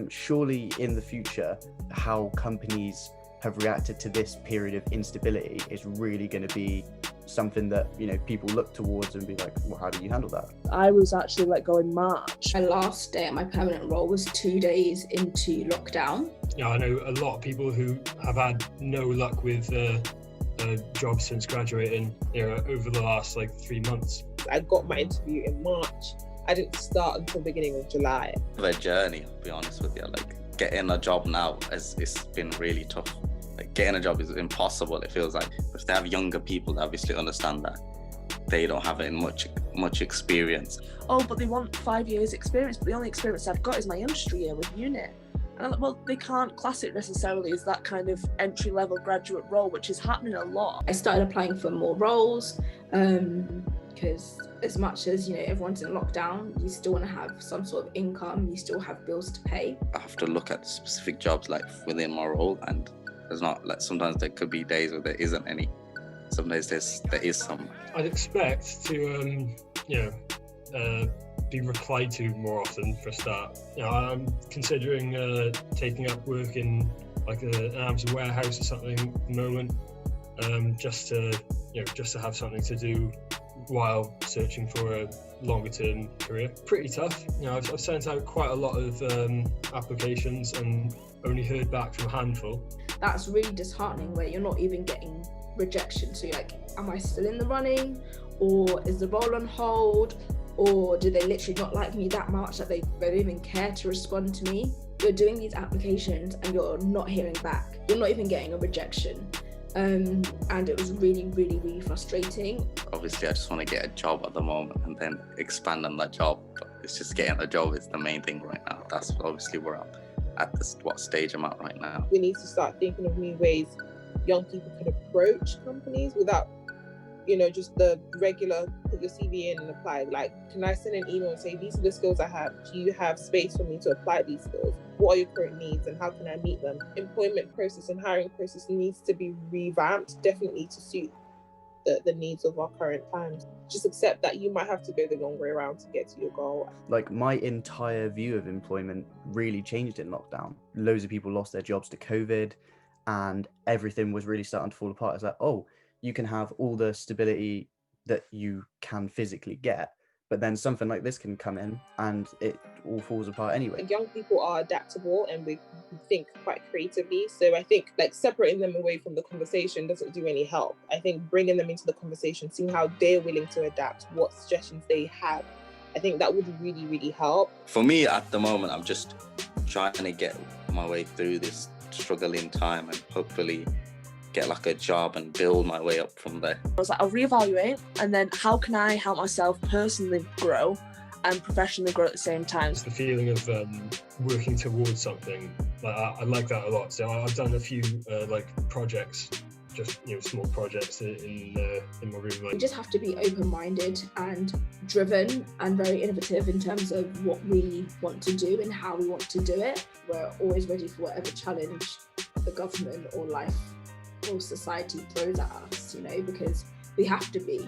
Surely in the future, how companies have reacted to this period of instability is really going to be something that, you know, people look towards and be like, well, how do you handle that? I was actually let go in March. My last day at my permanent role was 2 days into lockdown. Yeah, I know a lot of people who have had no luck with jobs since graduating, over the last 3 months. I got my interview in March. I didn't start until the beginning of July. The journey, I'll be honest with you, getting a job now it's been really tough. Getting a job is impossible. It feels like if they have younger people, they obviously understand that they don't have much experience. Oh, but they want 5 years experience, but the only experience I've got is my industry year with unit. And I'm like, well, they can't class it necessarily as that kind of entry-level graduate role, which is happening a lot. I started applying for more roles because as much as, everyone's in lockdown, you still want to have some sort of income, you still have bills to pay. I have to look at specific jobs within my role, and there's not sometimes there could be days where there isn't any. Some days there is some. I'd expect to be replied to more often for a start. I'm considering taking up work in an Amazon warehouse or something at the moment, just to have something to do while searching for a longer term career. Pretty tough. I've sent out quite a lot of applications and only heard back from a handful. That's really disheartening, where you're not even getting rejection. So you're like, am I still in the running, or is the role on hold, or do they literally not like me that much that they don't even care to respond to me? You're doing these applications and you're not hearing back. You're not even getting a rejection. And it was really, really, really frustrating. Obviously, I just want to get a job at the moment and then expand on that job. But it's just getting a job is the main thing right now. That's obviously where I'm at, what stage I'm at right now. We need to start thinking of new ways young people can approach companies without, just the regular put your CV in and apply. Can I send an email and say, these are the skills I have. Do you have space for me to apply these skills? What are your current needs and how can I meet them? Employment process and hiring process needs to be revamped, definitely to suit the needs of our current times. Just accept that you might have to go the long way around to get to your goal. My entire view of employment really changed in lockdown. Loads of people lost their jobs to COVID and everything was really starting to fall apart. It's like, oh, you can have all the stability that you can physically get, but then something like this can come in and it all falls apart anyway. Young people are adaptable and we think quite creatively. So I think separating them away from the conversation doesn't do any help. I think bringing them into the conversation, seeing how they're willing to adapt, what suggestions they have, I think that would really, really help. For me at the moment, I'm just trying to get my way through this struggling time and hopefully get a job and build my way up from there. I was like, I'll reevaluate, and then how can I help myself personally grow and professionally grow at the same time? It's the feeling of working towards something. I like that a lot. So I've done a few projects, just small projects in my room. We just have to be open-minded and driven and very innovative in terms of what we want to do and how we want to do it. We're always ready for whatever challenge the government or life or society throws at us, because we have to be.